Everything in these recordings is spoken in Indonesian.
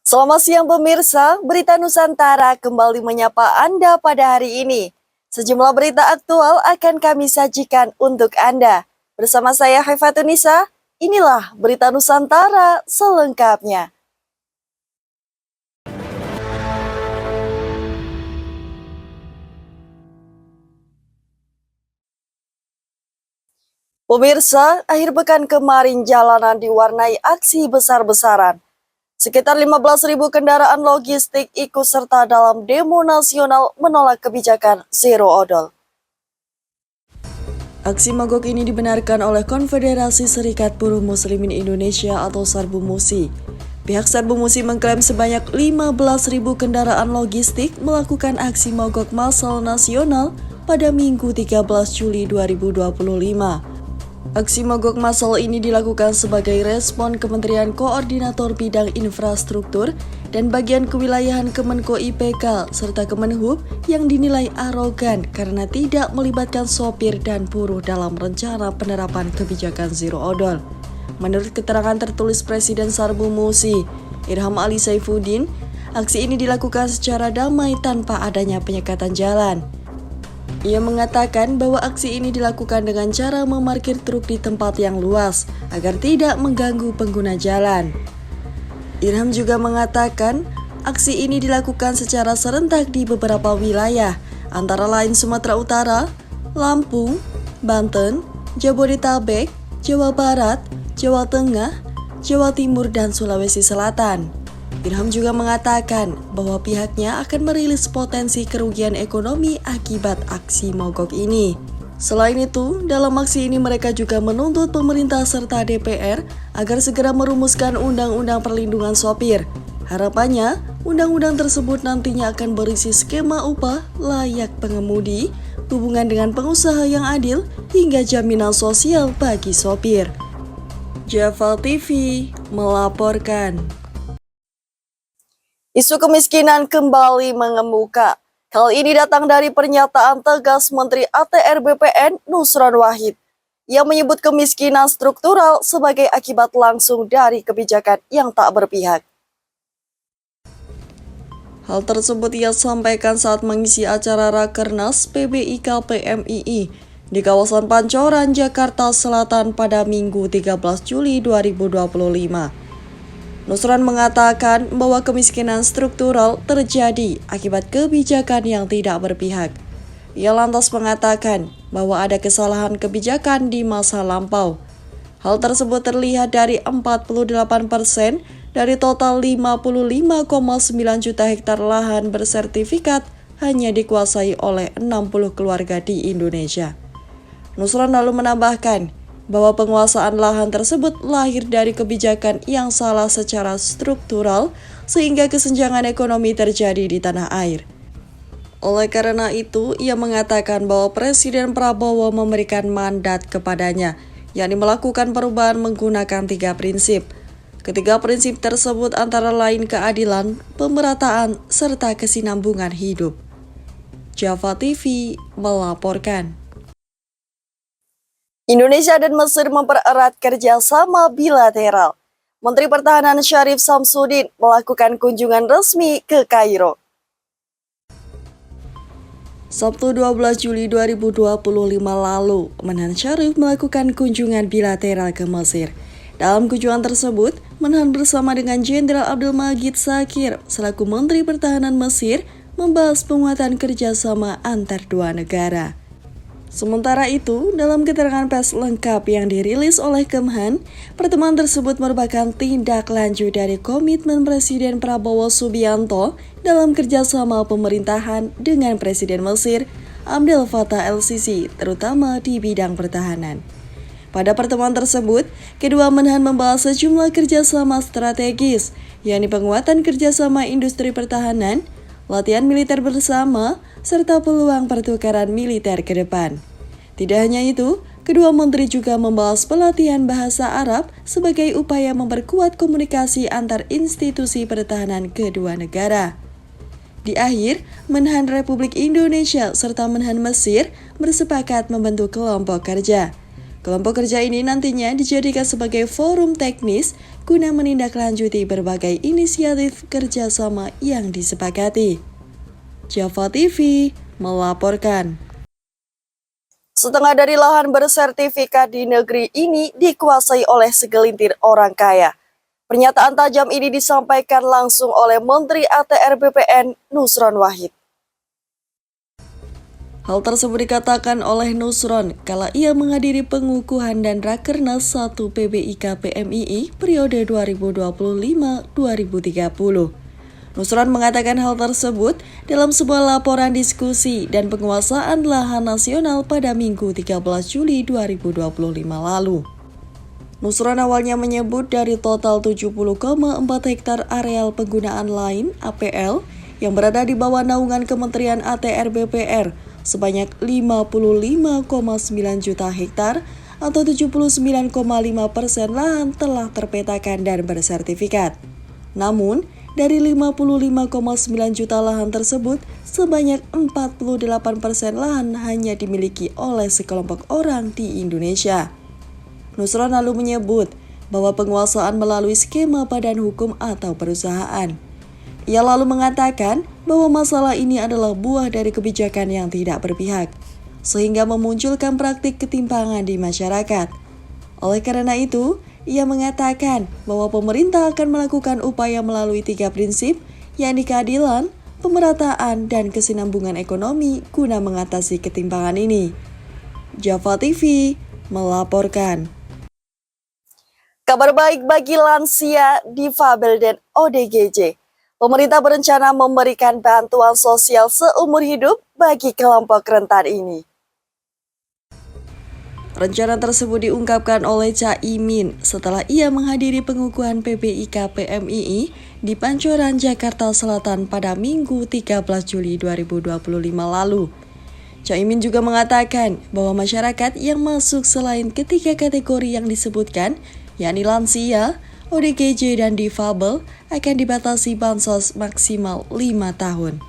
Selamat siang pemirsa, Berita Nusantara kembali menyapa Anda pada hari ini. Sejumlah berita aktual akan kami sajikan untuk Anda. Bersama saya Haifatunisa, inilah Berita Nusantara selengkapnya. Pemirsa, akhir pekan kemarin jalanan diwarnai aksi besar-besaran. Sekitar 15.000 kendaraan logistik ikut serta dalam demo nasional menolak kebijakan zero odol. Aksi mogok ini dibenarkan oleh Konfederasi Serikat Buruh Muslimin Indonesia atau Sarbumusi. Pihak Sarbumusi mengklaim sebanyak 15.000 kendaraan logistik melakukan aksi mogok massal nasional pada Minggu 13 Juli 2025. Aksi mogok massal ini dilakukan sebagai respon Kementerian Koordinator Bidang Infrastruktur dan Bagian Kewilayahan Kemenko IPK serta Kemenhub yang dinilai arogan karena tidak melibatkan sopir dan buruh dalam rencana penerapan kebijakan zero odol. Menurut keterangan tertulis Presiden Sarbumusi, Irham Ali Saifuddin, aksi ini dilakukan secara damai tanpa adanya penyekatan jalan. Ia mengatakan bahwa aksi ini dilakukan dengan cara memarkir truk di tempat yang luas agar tidak mengganggu pengguna jalan. Irham juga mengatakan aksi ini dilakukan secara serentak di beberapa wilayah, antara lain Sumatera Utara, Lampung, Banten, Jabodetabek, Jawa Barat, Jawa Tengah, Jawa Timur, dan Sulawesi Selatan. Irham juga mengatakan bahwa pihaknya akan merilis potensi kerugian ekonomi akibat aksi mogok ini. Selain itu, dalam aksi ini mereka juga menuntut pemerintah serta DPR agar segera merumuskan Undang-Undang Perlindungan Sopir. Harapannya, undang-undang tersebut nantinya akan berisi skema upah layak pengemudi, hubungan dengan pengusaha yang adil, hingga jaminan sosial bagi sopir. Jafal TV melaporkan. Isu kemiskinan kembali mengemuka. Hal ini datang dari pernyataan tegas Menteri ATR BPN Nusron Wahid. Ia menyebut kemiskinan struktural sebagai akibat langsung dari kebijakan yang tak berpihak. Hal tersebut ia sampaikan saat mengisi acara Rakernas PBIK PMII di kawasan Pancoran, Jakarta Selatan pada Minggu 13 Juli 2025. Nusron mengatakan bahwa kemiskinan struktural terjadi akibat kebijakan yang tidak berpihak. Ia lantas mengatakan bahwa ada kesalahan kebijakan di masa lampau. Hal tersebut terlihat dari 48% dari total 55,9 juta hektar lahan bersertifikat hanya dikuasai oleh 60 keluarga di Indonesia. Nusron lalu menambahkan bahwa penguasaan lahan tersebut lahir dari kebijakan yang salah secara struktural sehingga kesenjangan ekonomi terjadi di tanah air. Oleh karena itu, ia mengatakan bahwa Presiden Prabowo memberikan mandat kepadanya, yakni melakukan perubahan menggunakan 3 prinsip. Ketiga prinsip tersebut antara lain keadilan, pemerataan, serta kesinambungan hidup. Java TV melaporkan. Indonesia dan Mesir mempererat kerjasama bilateral. Menteri Pertahanan Syarif Samsudin melakukan kunjungan resmi ke Kairo. Sabtu 12 Juli 2025 lalu, Menhan Syarif melakukan kunjungan bilateral ke Mesir. Dalam kunjungan tersebut, Menhan bersama dengan Jenderal Abdul Majid Sakir selaku Menteri Pertahanan Mesir membahas penguatan kerjasama antar dua negara. Sementara itu, dalam keterangan pers lengkap yang dirilis oleh Kemhan, pertemuan tersebut merupakan tindak lanjut dari komitmen Presiden Prabowo Subianto dalam kerjasama pemerintahan dengan Presiden Mesir, Abdel Fattah el-Sisi, terutama di bidang pertahanan. Pada pertemuan tersebut, kedua menhan membahas sejumlah kerjasama strategis, yakni penguatan kerjasama industri pertahanan, latihan militer bersama, serta peluang pertukaran militer ke depan. Tidak hanya itu, kedua menteri juga membahas pelatihan bahasa Arab sebagai upaya memperkuat komunikasi antar institusi pertahanan kedua negara. Di akhir, Menhan Republik Indonesia serta Menhan Mesir bersepakat membentuk kelompok kerja. Kelompok kerja ini nantinya dijadikan sebagai forum teknis guna menindaklanjuti berbagai inisiatif kerjasama yang disepakati. Java TV melaporkan. Setengah dari lahan bersertifikat di negeri ini dikuasai oleh segelintir orang kaya. Pernyataan tajam ini disampaikan langsung oleh Menteri ATR BPN Nusron Wahid. Hal tersebut dikatakan oleh Nusron kala ia menghadiri pengukuhan dan Rakernas 1 PBIK PMII periode 2025-2030. Nusron mengatakan hal tersebut dalam sebuah laporan diskusi dan penguasaan lahan nasional pada Minggu 13 Juli 2025 lalu. Nusron awalnya menyebut dari total 70,4 hektar areal penggunaan lain (APL) yang berada di bawah naungan Kementerian ATR BPR, sebanyak 55,9 juta hektar atau 79,5% lahan telah terpetakan dan bersertifikat. Namun, dari 55,9 juta lahan tersebut, sebanyak 48% lahan hanya dimiliki oleh sekelompok orang di Indonesia. Nusron lalu menyebut bahwa penguasaan melalui skema badan hukum atau perusahaan. Ia lalu mengatakan bahwa masalah ini adalah buah dari kebijakan yang tidak berpihak, sehingga memunculkan praktik ketimpangan di masyarakat. Oleh karena itu, ia mengatakan bahwa pemerintah akan melakukan upaya melalui 3 prinsip, yakni keadilan, pemerataan, dan kesinambungan ekonomi guna mengatasi ketimpangan ini. Java TV melaporkan. Kabar baik bagi lansia, difabel, dan ODGJ. Pemerintah berencana memberikan bantuan sosial seumur hidup bagi kelompok rentan ini. Rencana tersebut diungkapkan oleh Caimin setelah ia menghadiri pengukuhan PBIK PMII di Pancoran, Jakarta Selatan pada Minggu 13 Juli 2025 lalu. Caimin juga mengatakan bahwa masyarakat yang masuk selain ketiga kategori yang disebutkan, yakni lansia, ODGJ, dan difabel, akan dibatasi bansos maksimal 5 tahun.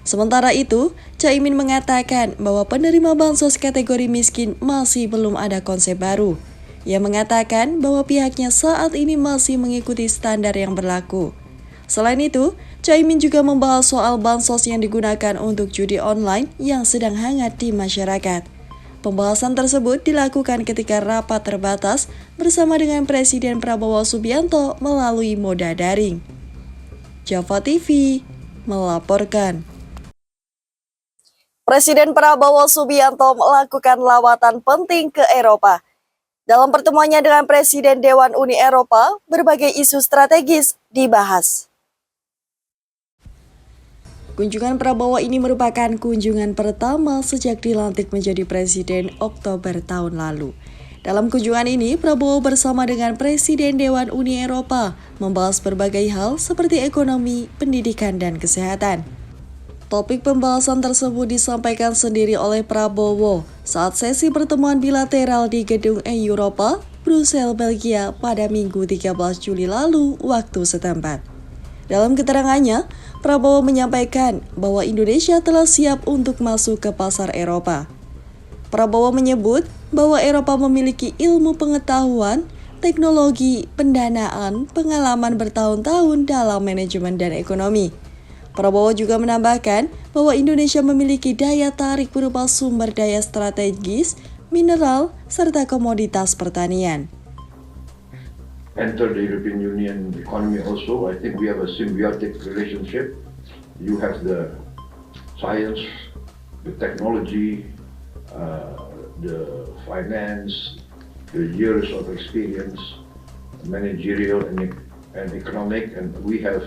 Sementara itu, Caimin mengatakan bahwa penerima bansos kategori miskin masih belum ada konsep baru. Ia mengatakan bahwa pihaknya saat ini masih mengikuti standar yang berlaku. Selain itu, Caimin juga membahas soal bansos yang digunakan untuk judi online yang sedang hangat di masyarakat. Pembahasan tersebut dilakukan ketika rapat terbatas bersama dengan Presiden Prabowo Subianto melalui moda daring. Java TV melaporkan. Presiden Prabowo Subianto melakukan lawatan penting ke Eropa. Dalam pertemuannya dengan Presiden Dewan Uni Eropa, berbagai isu strategis dibahas. Kunjungan Prabowo ini merupakan kunjungan pertama sejak dilantik menjadi presiden Oktober tahun lalu. Dalam kunjungan ini, Prabowo bersama dengan Presiden Dewan Uni Eropa membahas berbagai hal seperti ekonomi, pendidikan, dan kesehatan. Topik pembahasan tersebut disampaikan sendiri oleh Prabowo saat sesi pertemuan bilateral di Gedung Europa, Brussels, Belgia pada Minggu 13 Juli lalu waktu setempat. Dalam keterangannya, Prabowo menyampaikan bahwa Indonesia telah siap untuk masuk ke pasar Eropa. Prabowo menyebut bahwa Eropa memiliki ilmu pengetahuan, teknologi, pendanaan, pengalaman bertahun-tahun dalam manajemen dan ekonomi. Prabowo juga menambahkan bahwa Indonesia memiliki daya tarik berupa sumber daya strategis, mineral, serta komoditas pertanian. Enter the European Union economy also. I think we have a symbiotic relationship. You have the science, the technology, the finance, the years of experience, managerial and economic, and we have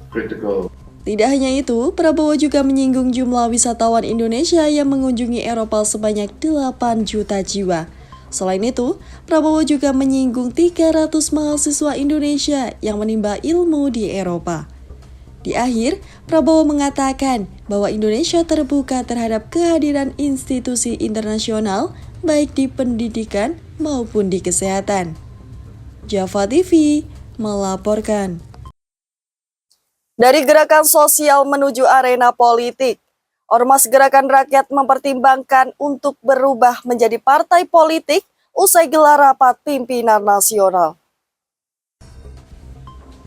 critical. Tidak hanya itu, Prabowo juga menyinggung jumlah wisatawan Indonesia yang mengunjungi Eropa sebanyak 8 juta jiwa. Selain itu, Prabowo juga menyinggung 300 mahasiswa Indonesia yang menimba ilmu di Eropa. Di akhir, Prabowo mengatakan bahwa Indonesia terbuka terhadap kehadiran institusi internasional baik di pendidikan maupun di kesehatan. Java TV melaporkan. Dari gerakan sosial menuju arena politik, Ormas Gerakan Rakyat mempertimbangkan untuk berubah menjadi partai politik usai gelar rapat pimpinan nasional.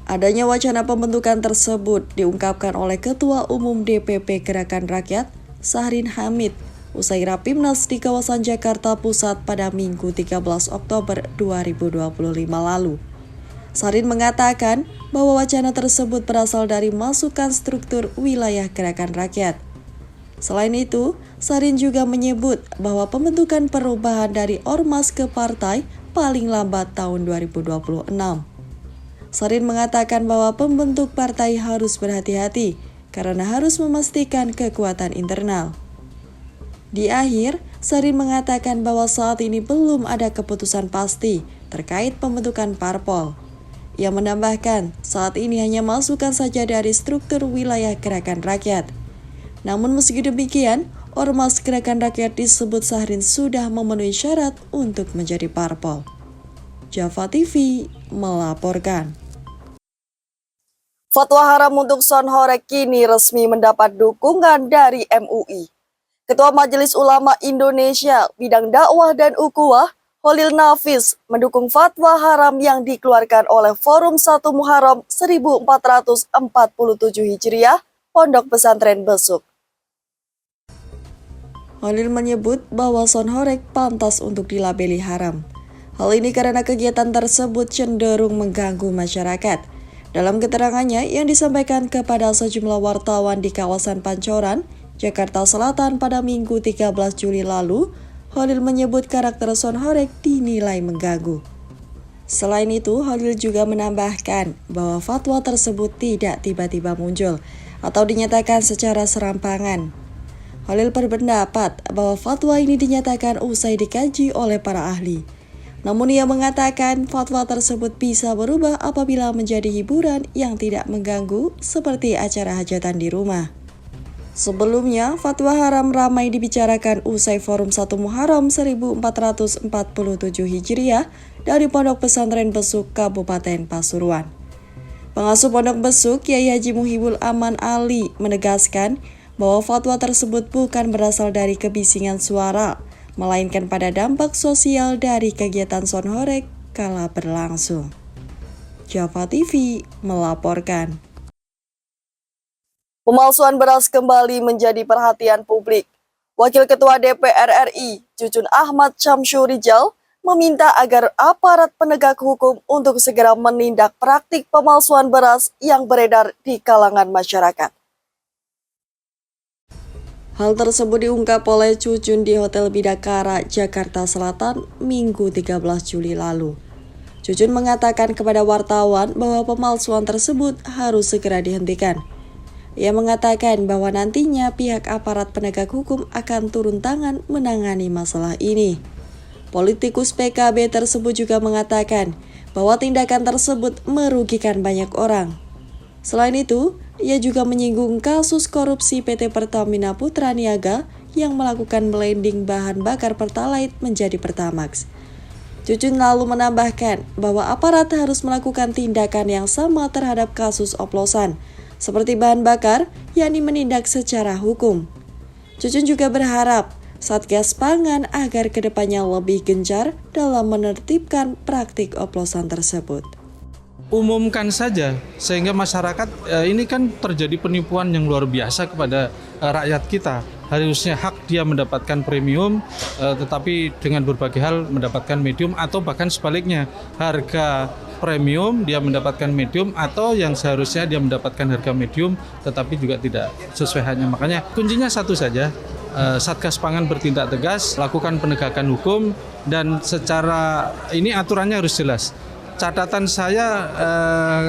Adanya wacana pembentukan tersebut diungkapkan oleh Ketua Umum DPP Gerakan Rakyat, Syahrin Hamid, usai Rapimnas di kawasan Jakarta Pusat pada Minggu 13 Oktober 2025 lalu. Syahrin mengatakan bahwa wacana tersebut berasal dari masukan struktur wilayah Gerakan Rakyat. Selain itu, Syahrin juga menyebut bahwa pembentukan perubahan dari ormas ke partai paling lambat tahun 2026. Syahrin mengatakan bahwa pembentuk partai harus berhati-hati karena harus memastikan kekuatan internal. Di akhir, Syahrin mengatakan bahwa saat ini belum ada keputusan pasti terkait pembentukan parpol. Ia menambahkan, saat ini hanya masukan saja dari struktur wilayah Gerakan Rakyat. Namun meski demikian, ormas Gerakan Rakyat disebut Syahrin sudah memenuhi syarat untuk menjadi parpol. Java TV melaporkan. Fatwa haram untuk sonhorek kini resmi mendapat dukungan dari MUI. Ketua Majelis Ulama Indonesia bidang dakwah dan ukhuwah, Khalil Nafis, mendukung fatwa haram yang dikeluarkan oleh Forum 1 Muharram 1447 Hijriah, Pondok Pesantren Besuk. Khalil menyebut bahwa sonhorek pantas untuk dilabeli haram. Hal ini karena kegiatan tersebut cenderung mengganggu masyarakat. Dalam keterangannya yang disampaikan kepada sejumlah wartawan di kawasan Pancoran, Jakarta Selatan pada Minggu 13 Juli lalu, Khalil menyebut karakter sonhorek dinilai mengganggu. Selain itu, Khalil juga menambahkan bahwa fatwa tersebut tidak tiba-tiba muncul atau dinyatakan secara serampangan. Khalil berpendapat bahwa fatwa ini dinyatakan usai dikaji oleh para ahli. Namun ia mengatakan fatwa tersebut bisa berubah apabila menjadi hiburan yang tidak mengganggu seperti acara hajatan di rumah. Sebelumnya, fatwa haram ramai dibicarakan usai Forum 1 Muharram 1447 Hijriah dari Pondok Pesantren Besuk, Kabupaten Pasuruan. Pengasuh Pondok Besuk, Kyai Haji Muhibul Aman Ali, menegaskan bahwa fatwa tersebut bukan berasal dari kebisingan suara, melainkan pada dampak sosial dari kegiatan sonhorek kala berlangsung. Java TV melaporkan. Pemalsuan beras kembali menjadi perhatian publik. Wakil Ketua DPR RI, Jujun Ahmad Syamsu Rijal, meminta agar aparat penegak hukum untuk segera menindak praktik pemalsuan beras yang beredar di kalangan masyarakat. Hal tersebut diungkap oleh Jujun di Hotel Bidakara, Jakarta Selatan, Minggu 13 Juli lalu. Jujun mengatakan kepada wartawan bahwa pemalsuan tersebut harus segera dihentikan. Ia mengatakan bahwa nantinya pihak aparat penegak hukum akan turun tangan menangani masalah ini. Politikus PKB tersebut juga mengatakan bahwa tindakan tersebut merugikan banyak orang. Selain itu, ia juga menyinggung kasus korupsi PT Pertamina Putra Niaga yang melakukan blending bahan bakar Pertalite menjadi Pertamax. Jujun lalu menambahkan bahwa aparat harus melakukan tindakan yang sama terhadap kasus oplosan, seperti bahan bakar, yakni menindak secara hukum. Jujun juga berharap Satgas Pangan agar kedepannya lebih gencar dalam menertibkan praktik oplosan tersebut. Umumkan saja sehingga masyarakat ini kan terjadi penipuan yang luar biasa kepada rakyat kita. Harusnya hak dia mendapatkan premium tetapi dengan berbagai hal mendapatkan medium atau bahkan sebaliknya harga premium dia mendapatkan medium atau yang seharusnya dia mendapatkan harga medium tetapi juga tidak sesuai hanya. Makanya kuncinya satu saja, Satgas Pangan bertindak tegas, lakukan penegakan hukum dan secara ini aturannya harus jelas. Catatan saya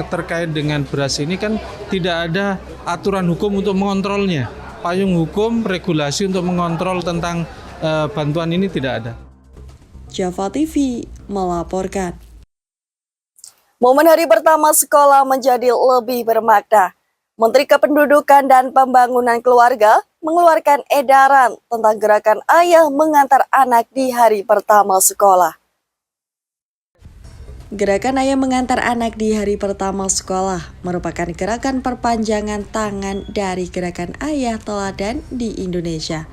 terkait dengan beras ini kan tidak ada aturan hukum untuk mengontrolnya. Payung hukum, regulasi untuk mengontrol tentang bantuan ini tidak ada. Java TV melaporkan. Momen hari pertama sekolah menjadi lebih bermakna. Menteri Kependudukan dan Pembangunan Keluarga mengeluarkan edaran tentang gerakan ayah mengantar anak di hari pertama sekolah. Gerakan Ayah Mengantar Anak di Hari Pertama Sekolah merupakan gerakan perpanjangan tangan dari gerakan Ayah Teladan di Indonesia.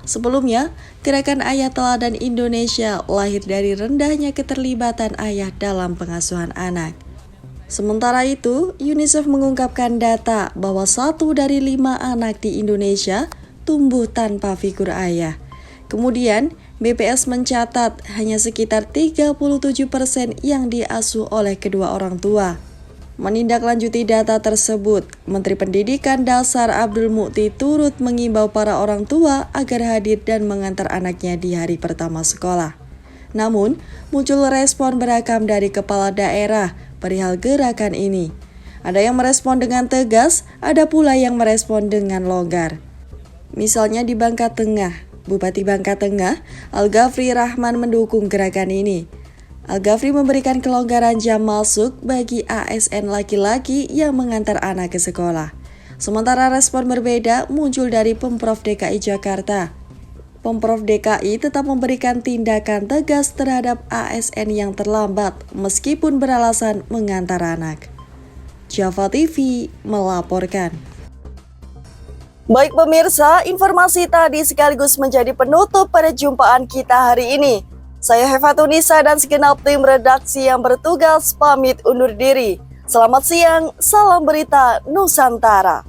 Sebelumnya, Gerakan Ayah Teladan Indonesia lahir dari rendahnya keterlibatan ayah dalam pengasuhan anak. Sementara itu, UNICEF mengungkapkan data bahwa 1 dari 5 anak di Indonesia tumbuh tanpa figur ayah. Kemudian, BPS mencatat hanya sekitar 37% yang diasuh oleh kedua orang tua. Menindaklanjuti data tersebut, Menteri Pendidikan Dasar Abdul Mukti turut mengimbau para orang tua agar hadir dan mengantar anaknya di hari pertama sekolah. Namun, muncul respon beragam dari kepala daerah perihal gerakan ini. Ada yang merespon dengan tegas, ada pula yang merespon dengan longgar. Misalnya di Bangka Tengah, Bupati Bangka Tengah, Al-Ghafri Rahman mendukung gerakan ini. Al-Ghafri memberikan kelonggaran jam masuk bagi ASN laki-laki yang mengantar anak ke sekolah. Sementara respon berbeda muncul dari Pemprov DKI Jakarta. Pemprov DKI tetap memberikan tindakan tegas terhadap ASN yang terlambat meskipun beralasan mengantar anak. Java TV melaporkan. Baik pemirsa, informasi tadi sekaligus menjadi penutup perjumpaan kita hari ini. Saya Hefatunisa dan segenap tim redaksi yang bertugas pamit undur diri. Selamat siang, salam berita Nusantara.